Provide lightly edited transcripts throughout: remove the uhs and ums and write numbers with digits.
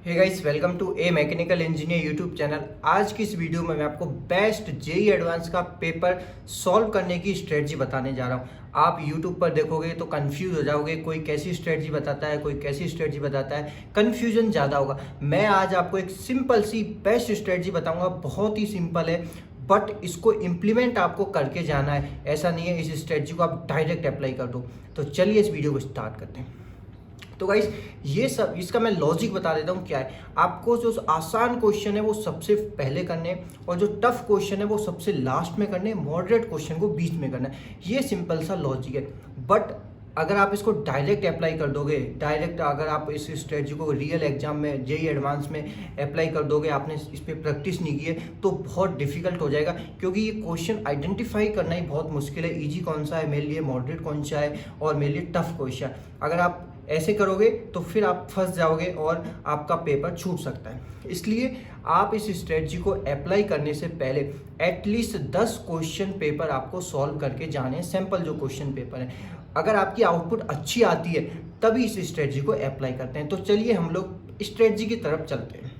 Hey guys, welcome to a mechanical engineer YouTube channel. आज की इस वीडियो में मैं आपको बेस्ट जेई एडवांस का पेपर सॉल्व करने की स्ट्रेटजी बताने जा रहा हूं। आप यूट्यूब पर देखोगे तो कंफ्यूज हो जाओगे, कोई कैसी स्ट्रेटजी बताता है, कोई कैसी स्ट्रेटजी बताता है, कंफ्यूजन ज़्यादा होगा। मैं आज आपको एक सिंपल सी बेस्ट स्ट्रेटजी बताऊंगा, बहुत ही सिंपल है बट इसको इम्प्लीमेंट आपको करके जाना है। ऐसा नहीं है इस स्ट्रेटजी को आप डायरेक्ट अप्लाई कर दो। तो चलिए इस वीडियो को स्टार्ट करते हैं। तो गाइस, ये सब इसका मैं लॉजिक बता देता हूँ क्या है। आपको जो आसान क्वेश्चन है वो सबसे पहले करने और जो टफ क्वेश्चन है वो सबसे लास्ट में करने, मॉडरेट क्वेश्चन को बीच में करना है। ये सिंपल सा लॉजिक है। बट अगर आप इसको डायरेक्ट अप्लाई कर दोगे, डायरेक्ट अगर आप इस स्ट्रेटजी को रियल एग्जाम में जेई एडवांस में अप्लाई कर दोगे, आपने इस पर प्रैक्टिस नहीं की है तो बहुत डिफिकल्ट हो जाएगा। क्योंकि ये क्वेश्चन आइडेंटिफाई करना ही बहुत मुश्किल है। ईजी कौन सा है मेरे लिए, मॉडरेट कौन सा है और मेरे लिए टफ क्वेश्चन। अगर आप ऐसे करोगे तो फिर आप फंस जाओगे और आपका पेपर छूट सकता है। इसलिए आप इस स्ट्रेटजी को अप्लाई करने से पहले एटलीस्ट 10 क्वेश्चन पेपर आपको सॉल्व करके जाने हैं, सैम्पल जो क्वेश्चन पेपर है। अगर आपकी आउटपुट अच्छी आती है तभी इस स्ट्रेटजी को अप्लाई करते हैं। तो चलिए हम लोग स्ट्रेटजी की तरफ चलते हैं।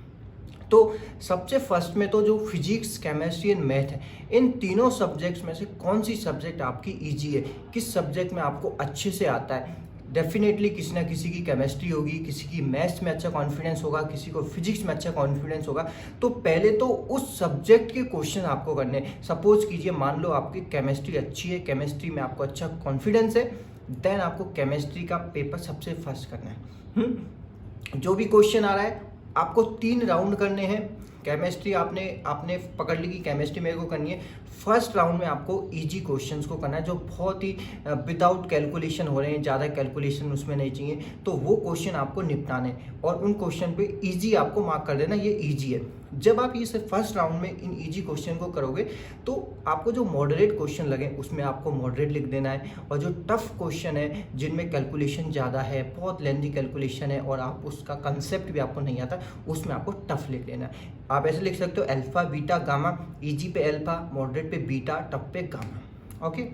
तो सबसे फर्स्ट में तो जो फिजिक्स, केमिस्ट्री एंड मैथ है, इन तीनों सब्जेक्ट्स में से कौन सी सब्जेक्ट आपकी इजी है, किस सब्जेक्ट में आपको अच्छे से आता है। डेफिनेटली किसी ना किसी की केमिस्ट्री होगी, किसी की मैथ्स में अच्छा कॉन्फिडेंस होगा, किसी को फिजिक्स में अच्छा कॉन्फिडेंस होगा। तो पहले तो उस सब्जेक्ट के क्वेश्चन आपको करने हैं। सपोज कीजिए, मान लो आपकी केमिस्ट्री अच्छी है, केमिस्ट्री में आपको अच्छा कॉन्फिडेंस है, देन आपको केमिस्ट्री का पेपर सबसे फर्स्ट करना है। जो भी क्वेश्चन आ रहा है आपको 3 राउंड करने हैं। केमिस्ट्री आपने पकड़ ली कि केमिस्ट्री मेरे को करनी है। फर्स्ट राउंड में आपको इजी क्वेश्चंस को करना है, जो बहुत ही विदाउट कैलकुलेशन हो रहे हैं, ज़्यादा कैलकुलेशन उसमें नहीं चाहिए, तो वो क्वेश्चन आपको निपटाने और उन क्वेश्चन पे इजी आपको मार्क कर देना, ये इजी है। जब आप ये फर्स्ट राउंड में इन इजी क्वेश्चन को करोगे तो आपको जो मॉडरेट क्वेश्चन लगे उसमें आपको मॉडरेट लिख देना है, और जो टफ क्वेश्चन है जिनमें कैलकुलेशन ज़्यादा है, बहुत लेंथी कैलकुलेशन है और आप उसका कंसेप्ट भी आपको नहीं आता, उसमें आपको टफ लिख देना है। आप ऐसे लिख सकते हो अल्फा बीटा गामा, इजी पे अल्फा, मॉडरेट पे बीटा, टफ पे गामा। ओके,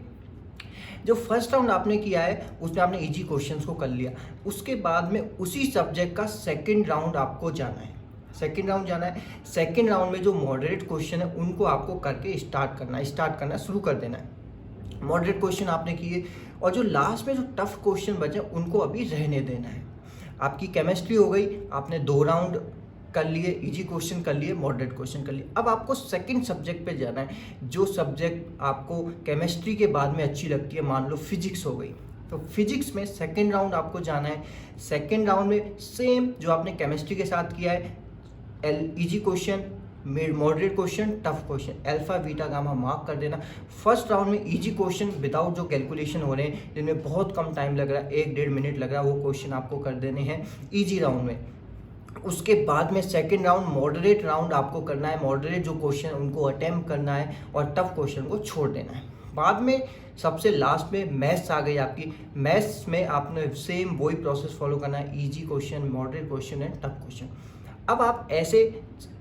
जो फर्स्ट राउंड आपने किया है उसमें आपने इजी क्वेश्चंस को कर लिया। उसके बाद में उसी सब्जेक्ट का सेकंड राउंड आपको जाना है। सेकंड राउंड में जो मॉडरेट क्वेश्चन है उनको आपको करके स्टार्ट करना शुरू कर देना है। मॉडरेट क्वेश्चन आपने किए और जो लास्ट में जो टफ क्वेश्चन बचे उनको अभी रहने देना है। आपकी केमिस्ट्री हो गई, आपने 2 राउंड कर लिए, इजी क्वेश्चन कर लिए, मॉडरेट क्वेश्चन कर लिए। अब आपको सेकंड सब्जेक्ट पे जाना है, जो सब्जेक्ट आपको केमिस्ट्री के बाद में अच्छी लगती है। मान लो फिजिक्स हो गई, तो फिजिक्स में सेकंड राउंड आपको जाना है। सेकंड राउंड में सेम जो आपने केमिस्ट्री के साथ किया है, easy question, moderate question, tough question, alpha beta gamma mark कर देना। फर्स्ट राउंड में इजी क्वेश्चन विदाउट जो कैलकुलेशन हो रहे हैं, जिनमें बहुत कम टाइम लग रहा है, 1-1.5 मिनट लग रहा है, वो क्वेश्चन आपको कर देने हैं इजी राउंड में। उसके बाद में सेकंड राउंड मॉडरेट राउंड आपको करना है। मॉडरेट जो क्वेश्चन उनको अटेम्प्ट करना है और टफ क्वेश्चन को छोड़ देना है। बाद में सबसे लास्ट में मैथ्स आ गई आपकी। मैथ्स में आपने सेम वही प्रोसेस फॉलो करना है, easy question, moderate question and tough question. अब आप ऐसे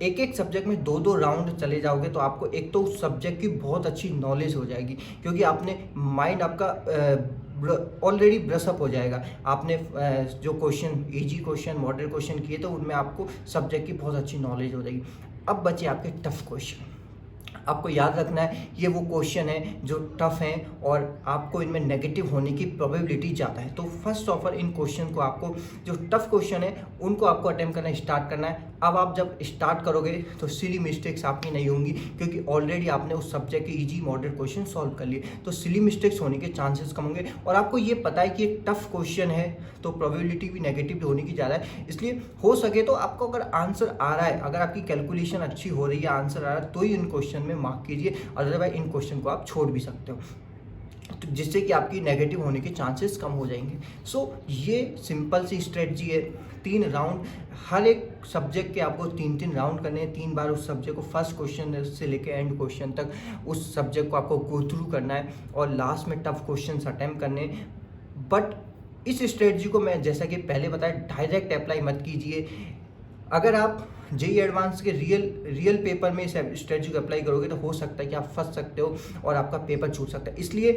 एक सब्जेक्ट में 2-2 राउंड चले जाओगे तो आपको एक तो उस सब्जेक्ट की बहुत अच्छी नॉलेज हो जाएगी, क्योंकि आपने माइंड आपका ऑलरेडी ब्रशअप हो जाएगा। आपने जो question, easy question, moderate question किए तो उनमें आपको सब्जेक्ट की बहुत अच्छी नॉलेज हो जाएगी। अब बचे आपके टफ क्वेश्चन। आपको याद रखना है ये वो क्वेश्चन है जो टफ हैं और आपको इनमें नेगेटिव होने की प्रोबेबिलिटी ज़्यादा है। तो first of all in question को आपको, जो टफ क्वेश्चन है उनको आपको अटेम्प्ट करना स्टार्ट करना है। अब आप जब स्टार्ट करोगे तो सिली मिस्टेक्स आपकी नहीं होंगी, क्योंकि ऑलरेडी आपने उस सब्जेक्ट के इजी मॉडरेट क्वेश्चन सॉल्व कर लिए, तो सिली मिस्टेक्स होने के चांसेस कम होंगे। और आपको ये पता है कि एक टफ क्वेश्चन है तो प्रोबेबिलिटी भी नेगेटिव होने की ज़्यादा है। इसलिए हो सके तो आपको अगर आंसर आ रहा है, अगर आपकी कैलकुलेशन अच्छी हो रही है, आंसर आ रहा है, तो ही इन क्वेश्चन में मार्क कीजिए, अदरवाइज इन क्वेश्चन को आप छोड़ भी सकते हो, तो जिससे कि आपकी नेगेटिव होने के चांसेस कम हो जाएंगे। सो ये सिंपल सी स्ट्रेटजी है। 3 राउंड, हर एक सब्जेक्ट के आपको 3-3 राउंड करने हैं। 3 बार उस सब्जेक्ट को फर्स्ट क्वेश्चन से लेकर एंड क्वेश्चन तक उस सब्जेक्ट को आपको गो थ्रू करना है और लास्ट में टफ क्वेश्चन अटेम्प्ट करने हैं। बट इस स्ट्रेटजी को मैं जैसा कि पहले बताया, डायरेक्ट अप्लाई मत कीजिए। अगर आप जेई एडवांस के रियल पेपर में इस स्ट्रेटजी को अप्लाई करोगे तो हो सकता है कि आप फंस सकते हो और आपका पेपर छूट सकता है। इसलिए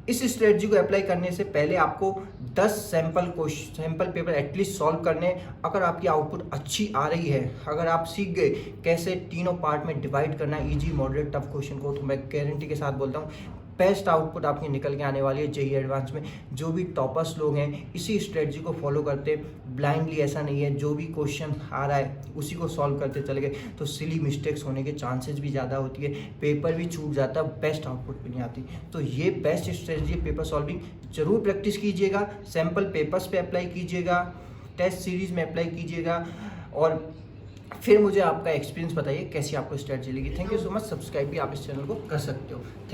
इस स्ट्रेटजी को अप्लाई करने से पहले आपको 10 सैंपल पेपर एटलीस्ट सॉल्व करने। अगर आपकी आउटपुट अच्छी आ रही है, अगर आप सीख गए कैसे तीनों पार्ट में डिवाइड करना इजी, मॉडरेट, टफ क्वेश्चन को, तो मैं गारंटी के साथ बोलता हूँ बेस्ट आउटपुट आपकी निकल के आने वाली है जेईई एडवांस में। जो भी टॉपर्स लोग हैं इसी स्ट्रेटजी को फॉलो करते, ब्लाइंडली ऐसा नहीं है जो भी क्वेश्चन आ रहा है उसी को सॉल्व करते चले गए तो सिली मिस्टेक्स होने के चांसेस भी ज़्यादा होती है, पेपर भी छूट जाता है, बेस्ट आउटपुट भी नहीं आती। तो ये बेस्ट स्ट्रेटजी है पेपर सॉल्विंग। जरूर प्रैक्टिस कीजिएगा, सैम्पल पेपर्स पे अप्लाई कीजिएगा, टेस्ट सीरीज में अप्लाई कीजिएगा और फिर मुझे आपका एक्सपीरियंस बताइए कैसी आपको स्ट्रेटजी लगी। Thank you so much. Subscribe भी आप इस चैनल को कर सकते हो।